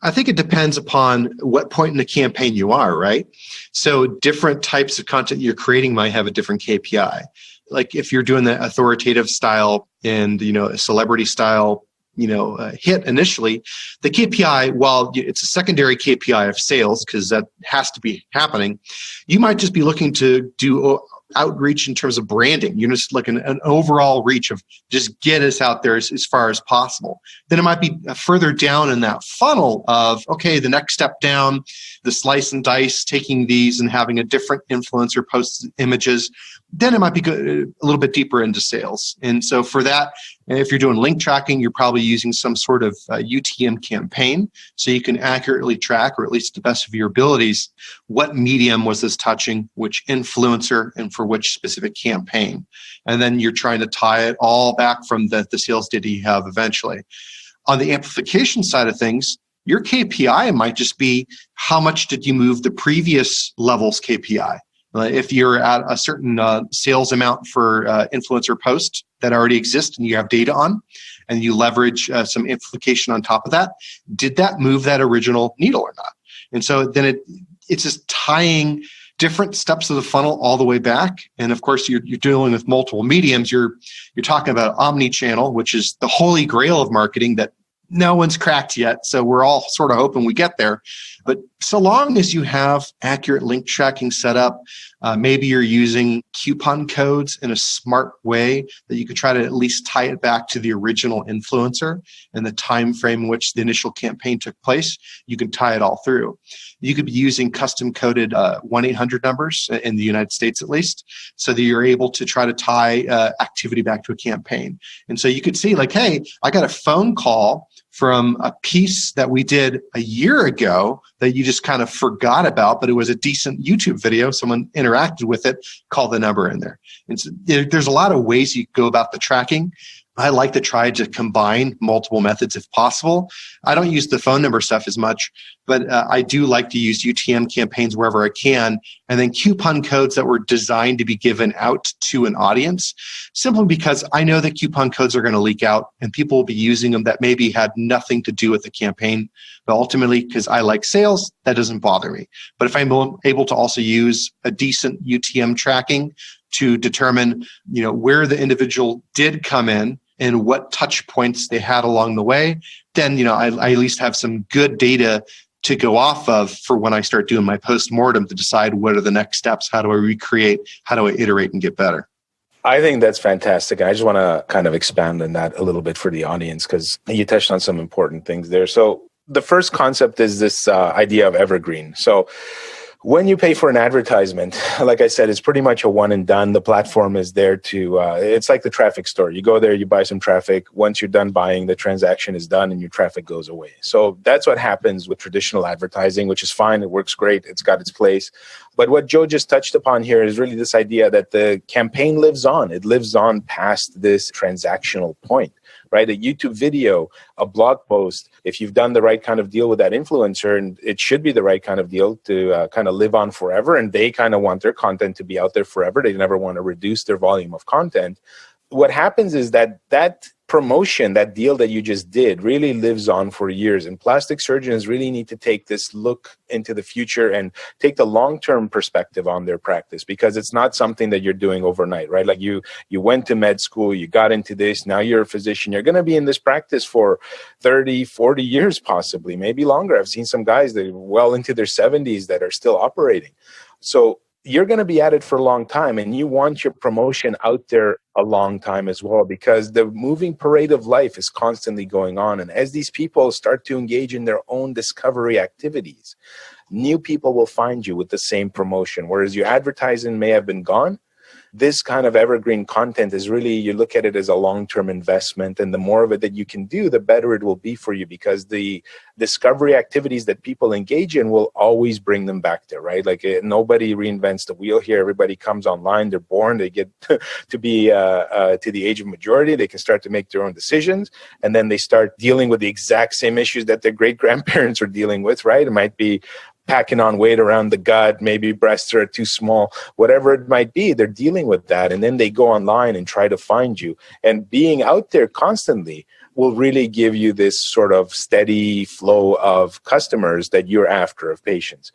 [SPEAKER 4] I think it depends upon what point in the campaign you are, right? So different types of content you're creating might have a different KPI. Like if you're doing the authoritative style and, a celebrity style, hit initially, the KPI, while it's a secondary KPI of sales, because that has to be happening, you might just be looking to do outreach in terms of branding. You're just looking at an overall reach of just get us out there as far as possible. Then it might be further down in that funnel of, okay, the next step down, the slice and dice, taking these and having a different influencer post images. Then it might be a little bit deeper into sales. And so for that, if you're doing link tracking, you're probably using some sort of UTM campaign, so you can accurately track, or at least to the best of your abilities, what medium was this touching, which influencer, and for which specific campaign. And then you're trying to tie it all back from the sales data you have eventually. On the amplification side of things, your KPI might just be how much did you move the previous level's KPI. If you're at a certain sales amount for influencer posts that already exist and you have data on, and you leverage some amplification on top of that, did that move that original needle or not? And so then it's just tying different steps of the funnel all the way back. And of course, you're dealing with multiple mediums. You're talking about omni-channel, which is the holy grail of marketing that no one's cracked yet. So we're all sort of hoping we get there. But so long as you have accurate link tracking set up, maybe you're using coupon codes in a smart way that you could try to at least tie it back to the original influencer and the time frame in which the initial campaign took place, you can tie it all through. You could be using custom coded 1-800 numbers in the United States, at least, so that you're able to try to tie activity back to a campaign. And so you could see like, hey, I got a phone call from a piece that we did a year ago that you just kind of forgot about, but it was a decent YouTube video. Someone interacted with it, call the number in there. And so there's a lot of ways you go about the tracking. I like to try to combine multiple methods if possible. I don't use the phone number stuff as much, but I do like to use UTM campaigns wherever I can, and then coupon codes that were designed to be given out to an audience, simply because I know that coupon codes are going to leak out and people will be using them that maybe had nothing to do with the campaign. But ultimately, because I like sales, that doesn't bother me. But if I'm able to also use a decent UTM tracking to determine, where the individual did come in and what touch points they had along the way, then, I at least have some good data to go off of for when I start doing my post-mortem to decide what are the next steps, how do I recreate, how do I iterate and get better.
[SPEAKER 1] I think that's fantastic. I just want to kind of expand on that a little bit for the audience, because you touched on some important things there. So the first concept is this idea of evergreen. So when you pay for an advertisement, like I said, it's pretty much a one and done. The platform is there to, it's like the traffic store. You go there, you buy some traffic. Once you're done buying, the transaction is done and your traffic goes away. So that's what happens with traditional advertising, which is fine. It works great. It's got its place. But what Joe just touched upon here is really this idea that the campaign lives on. It lives on past this transactional point. Right? A YouTube video, a blog post, if you've done the right kind of deal with that influencer, and it should be the right kind of deal to kind of live on forever, and they kind of want their content to be out there forever. They never want to reduce their volume of content. what happens is that promotion, that deal that you just did, really lives on for years. And plastic surgeons really need to take this look into the future and take the long-term perspective on their practice, because it's not something that you're doing overnight, right? Like you went to med school, you got into this, now you're a physician, you're going to be in this practice for 30, 40 years, possibly, maybe longer. I've seen some guys that are well into their 70s that are still operating. So you're going to be at it for a long time, and you want your promotion out there a long time as well, because the moving parade of life is constantly going on. And as these people start to engage in their own discovery activities, new people will find you with the same promotion. Whereas your advertising may have been gone, this kind of evergreen content is really, you look at it as a long-term investment, and the more of it that you can do, the better it will be for you, because the discovery activities that people engage in will always bring them back there, right? Like nobody reinvents the wheel here. Everybody comes online, they're born, they get to be to the age of majority, they can start to make their own decisions, and then they start dealing with the exact same issues that their great-grandparents are dealing with, right? It might be packing on weight around the gut, maybe breasts are too small, whatever it might be, they're dealing with that. And then they go online and try to find you. And being out there constantly will really give you this sort of steady flow of customers that you're after, of patients.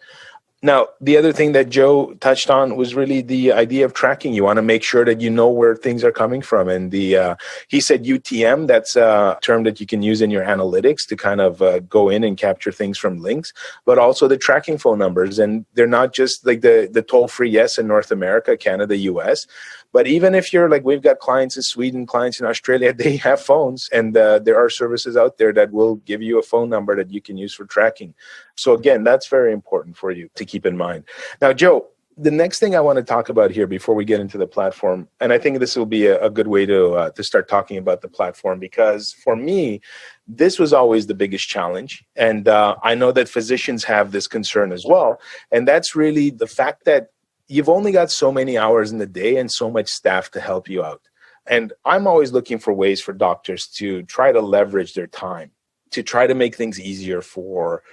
[SPEAKER 1] Now, the other thing that Joe touched on was really the idea of tracking. You want to make sure that you know where things are coming from. And he said UTM, that's a term that you can use in your analytics to kind of go in and capture things from links, but also the tracking phone numbers. And they're not just like the toll-free yes in North America, Canada, US, but even if you're like, we've got clients in Sweden, clients in Australia, they have phones, and there are services out there that will give you a phone number that you can use for tracking. So again, that's very important for you to keep in mind. Now, Joe, the next thing I want to talk about here before we get into the platform, and I think this will be a good way to start talking about the platform, because for me, this was always the biggest challenge. And I know that physicians have this concern as well. And that's really the fact that you've only got so many hours in the day and so much staff to help you out. And I'm always looking for ways for doctors to try to leverage their time, to try to make things easier for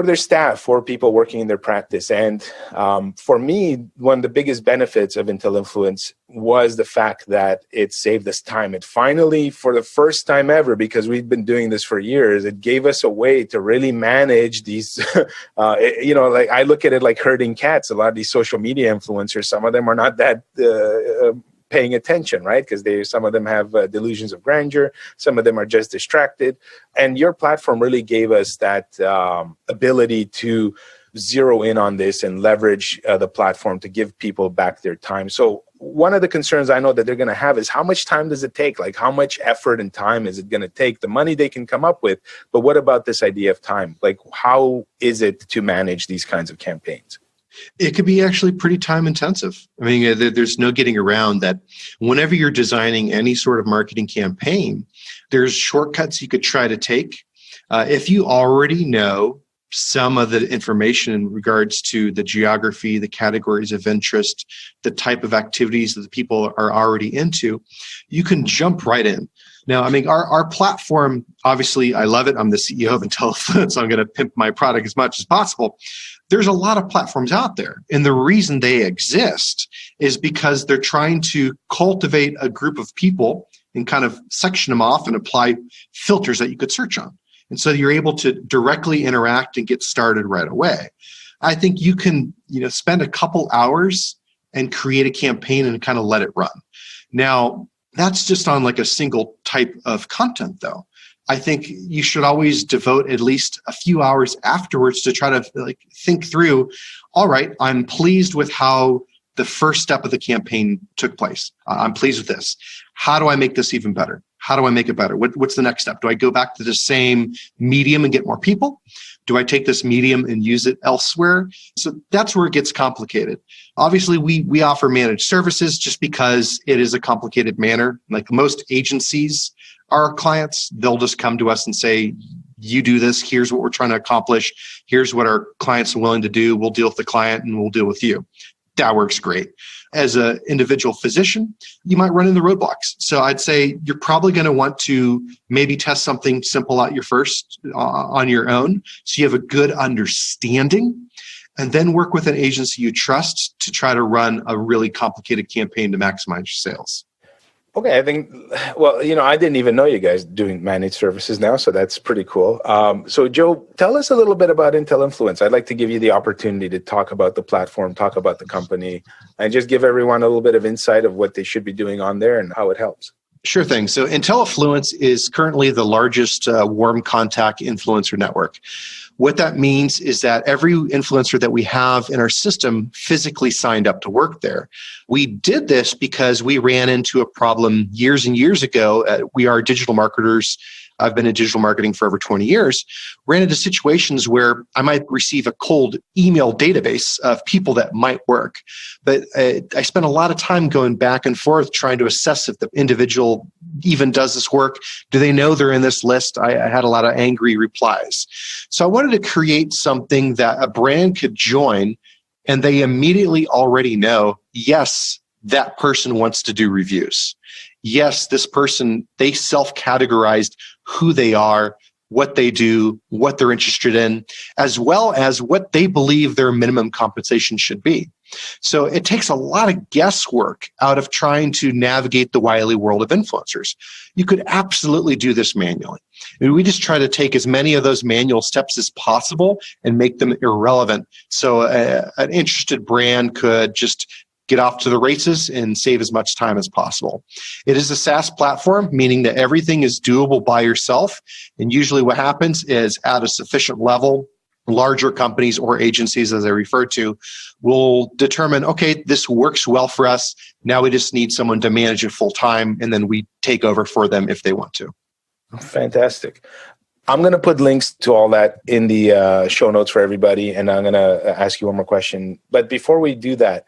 [SPEAKER 1] their staff, for people working in their practice. And for me, one of the biggest benefits of Intellifluence was the fact that it saved us time. It finally, for the first time ever, because we've been doing this for years, it gave us a way to really manage these, like I look at it like herding cats. A lot of these social media influencers, some of them are not that paying attention, right? Because some of them have delusions of grandeur. Some of them are just distracted. And your platform really gave us that ability to zero in on this and leverage the platform to give people back their time. So one of the concerns I know that they're going to have is, how much time does it take? Like, how much effort and time is it going to take? The money they can come up with, but what about this idea of time? Like, how is it to manage these kinds of campaigns?
[SPEAKER 4] It could be actually pretty time intensive. I mean, there's no getting around that. Whenever you're designing any sort of marketing campaign, there's shortcuts you could try to take. If you already know some of the information in regards to the geography, the categories of interest, the type of activities that the people are already into, you can jump right in. Now, I mean, our platform, obviously, I love it. I'm the CEO of Intellifluence, so I'm going to pimp my product as much as possible. There's a lot of platforms out there. And the reason they exist is because they're trying to cultivate a group of people and kind of section them off and apply filters that you could search on. And so you're able to directly interact and get started right away. I think you can, spend a couple hours and create a campaign and kind of let it run. Now, that's just on like a single type of content, though. I think you should always devote at least a few hours afterwards to try to think through, all right, I'm pleased with how the first step of the campaign took place. I'm pleased with this. How do I make this even better? How do I make it better? What's the next step? Do I go back to the same medium and get more people? Do I take this medium and use it elsewhere? So that's where it gets complicated. Obviously, we offer managed services just because it is a complicated manner. Like most agencies, our clients, they'll just come to us and say, you do this, here's what we're trying to accomplish, here's what our clients are willing to do, we'll deal with the client and we'll deal with you. That works great. As an individual physician, you might run into roadblocks. So I'd say you're probably going to want to maybe test something simple out on your own, so you have a good understanding, and then work with an agency you trust to try to run a really complicated campaign to maximize your sales.
[SPEAKER 1] Okay, I think, well, I didn't even know you guys doing managed services now, so that's pretty cool. So Joe, tell us a little bit about Intellifluence. I'd like to give you the opportunity to talk about the platform, talk about the company, and just give everyone a little bit of insight of what they should be doing on there and how it helps.
[SPEAKER 4] Sure thing. So Intellifluence is currently the largest warm contact influencer network. What that means is that every influencer that we have in our system physically signed up to work there. We did this because we ran into a problem years and years ago. We are digital marketers. I've been in digital marketing for over 20 years, ran into situations where I might receive a cold email database of people that might work. But I spent a lot of time going back and forth trying to assess if the individual even does this work. Do they know they're in this list? I had a lot of angry replies. So I wanted to create something that a brand could join and they immediately already know, yes, that person wants to do reviews. Yes, this person, they self-categorized who they are, what they do, what they're interested in, as well as what they believe their minimum compensation should be. So it takes a lot of guesswork out of trying to navigate the wily world of influencers. You could absolutely do this manually. We just try to take as many of those manual steps as possible and make them irrelevant. So an interested brand could just get off to the races and save as much time as possible. It is a SaaS platform, meaning that everything is doable by yourself. And usually what happens is at a sufficient level, larger companies or agencies, as I refer to, will determine, okay, this works well for us. Now we just need someone to manage it full time, and then we take over for them if they want to.
[SPEAKER 1] Fantastic. I'm going to put links to all that in the show notes for everybody, and I'm going to ask you one more question. But before we do that,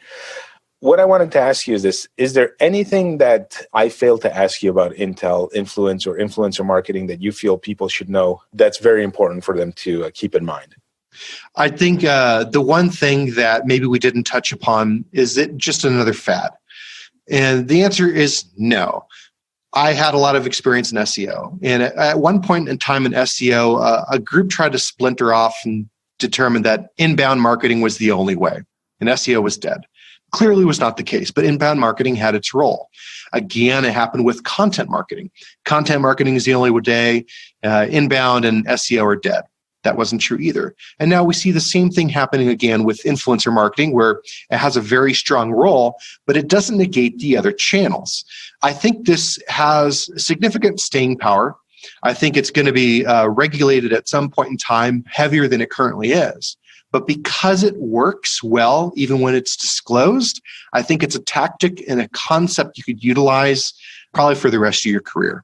[SPEAKER 1] what I wanted to ask you is this: is there anything that I failed to ask you about Intellifluence or influencer marketing that you feel people should know that's very important for them to keep in mind?
[SPEAKER 4] I think the one thing that maybe we didn't touch upon is it just another fad? And the answer is no. I had a lot of experience in SEO. And at one point in time in SEO, a group tried to splinter off and determine that inbound marketing was the only way, and SEO was dead. Clearly was not the case, but inbound marketing had its role. Again, it happened with content marketing. Content marketing is the only way. Inbound and SEO are dead. That wasn't true either. And now we see the same thing happening again with influencer marketing, where it has a very strong role, but it doesn't negate the other channels. I think this has significant staying power. I think it's going to be regulated at some point in time, heavier than it currently is. But because it works well, even when it's disclosed, I think it's a tactic and a concept you could utilize probably for the rest of your career.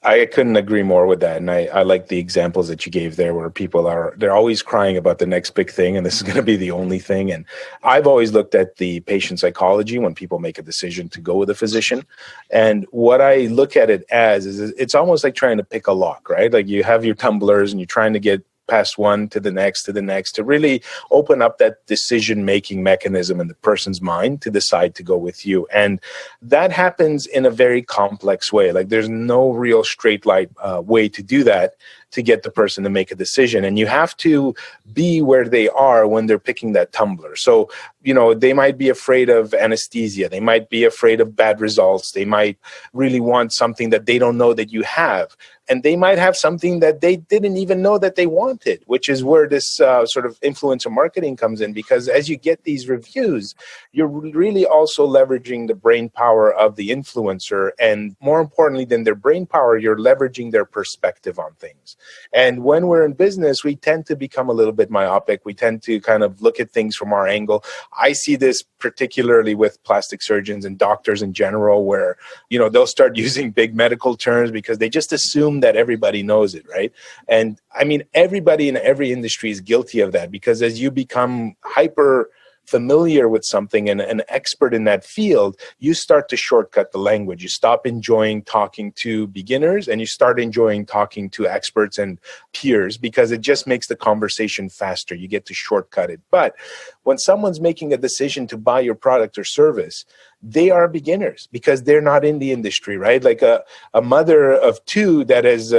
[SPEAKER 1] I couldn't agree more with that. And I like the examples that you gave there where people they're always crying about the next big thing and this is going to be the only thing. And I've always looked at the patient psychology when people make a decision to go with a physician. And what I look at it as is it's almost like trying to pick a lock, right? Like you have your tumblers and you're trying to get past one to the next to really open up that decision-making mechanism in the person's mind to decide to go with you. And that happens in a very complex way. Like there's no real straight line way to do that to get the person to make a decision. And you have to be where they are when they're picking that tumbler. So, they might be afraid of anesthesia. They might be afraid of bad results. They might really want something that they don't know that you have. And they might have something that they didn't even know that they wanted, which is where this sort of influencer marketing comes in. Because as you get these reviews, you're really also leveraging the brain power of the influencer. And more importantly than their brain power, you're leveraging their perspective on things. And when we're in business, we tend to become a little bit myopic. We tend to kind of look at things from our angle. I see this particularly with plastic surgeons and doctors in general, where, they'll start using big medical terms because they just assume that everybody knows it, right? And I mean, everybody in every industry is guilty of that, because as you become hyper familiar with something and an expert in that field, you start to shortcut the language. You stop enjoying talking to beginners and you start enjoying talking to experts and peers, because it just makes the conversation faster. You get to shortcut it. But when someone's making a decision to buy your product or service, they are beginners because they're not in the industry, right? Like a mother of two that is,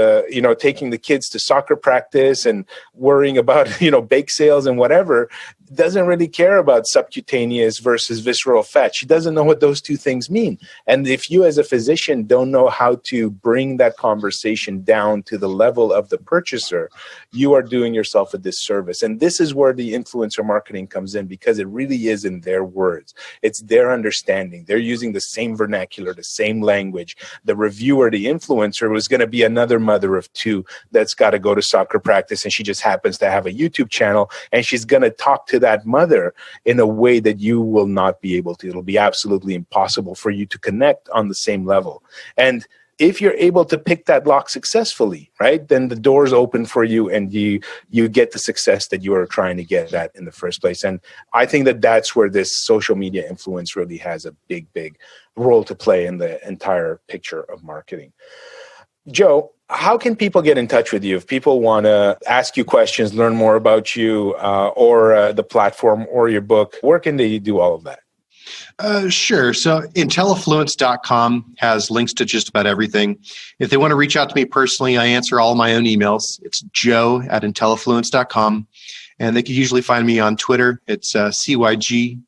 [SPEAKER 1] taking the kids to soccer practice and worrying about, bake sales and whatever, doesn't really care about subcutaneous versus visceral fat. She doesn't know what those two things mean. And if you as a physician don't know how to bring that conversation down to the level of the purchaser, you are doing yourself a disservice. And this is where the influencer marketing comes in, because it really is in their words. It's their understanding. They're using the same vernacular, the same language. The reviewer, the influencer, was going to be another mother of two that's got to go to soccer practice, and she just happens to have a YouTube channel, and she's going to talk to that mother in a way that you will not be able to. It'll be absolutely impossible for you to connect on the same level. And if you're able to pick that lock successfully, right, then the doors open for you, and you get the success that you are trying to get at in the first place. And I think that that's where this social media influence really has a big, big role to play in the entire picture of marketing. Joe, how can people get in touch with you if people want to ask you questions, learn more about you, or the platform or your book? Where can they do all of that?
[SPEAKER 4] Sure. So Intellifluence.com has links to just about everything. If they want to reach out to me personally, I answer all my own emails. It's joe@Intellifluence.com. And they can usually find me on Twitter. It's CYGNUSSEO.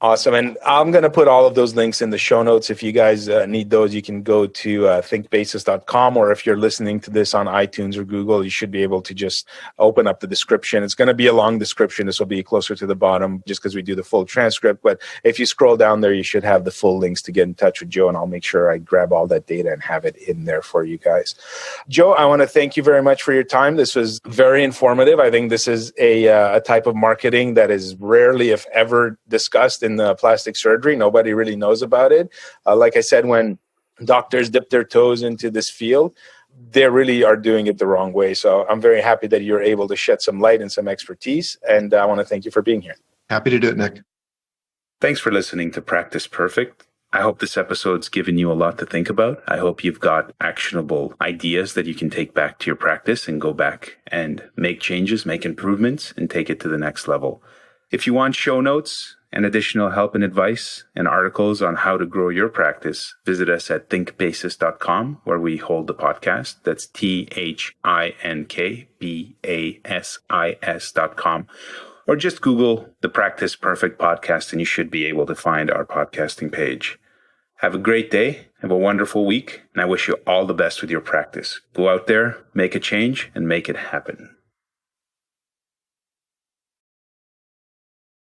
[SPEAKER 1] Awesome. And I'm going to put all of those links in the show notes. If you guys need those, you can go to thinkbasis.com, or if you're listening to this on iTunes or Google, you should be able to just open up the description. It's going to be a long description. This will be closer to the bottom just because we do the full transcript. But if you scroll down there, you should have the full links to get in touch with Joe, and I'll make sure I grab all that data and have it in there for you guys. Joe, I want to thank you very much for your time. This was very informative. I think this is a type of marketing that is rarely, if ever, discussed in the plastic surgery. Nobody really knows about it. Like I said, when doctors dip their toes into this field, they really are doing it the wrong way. So I'm very happy that you're able to shed some light and some expertise. And I want to thank you for being here.
[SPEAKER 4] Happy to do it, Nick.
[SPEAKER 1] Thanks for listening to Practice Perfect. I hope this episode's given you a lot to think about. I hope you've got actionable ideas that you can take back to your practice and go back and make changes, make improvements, and take it to the next level. If you want show notes and additional help and advice and articles on how to grow your practice, visit us at thinkbasis.com, where we hold the podcast. That's thinkbasis.com. Or just Google the Practice Perfect podcast, and you should be able to find our podcasting page. Have a great day. Have a wonderful week. And I wish you all the best with your practice. Go out there, make a change, and make it happen.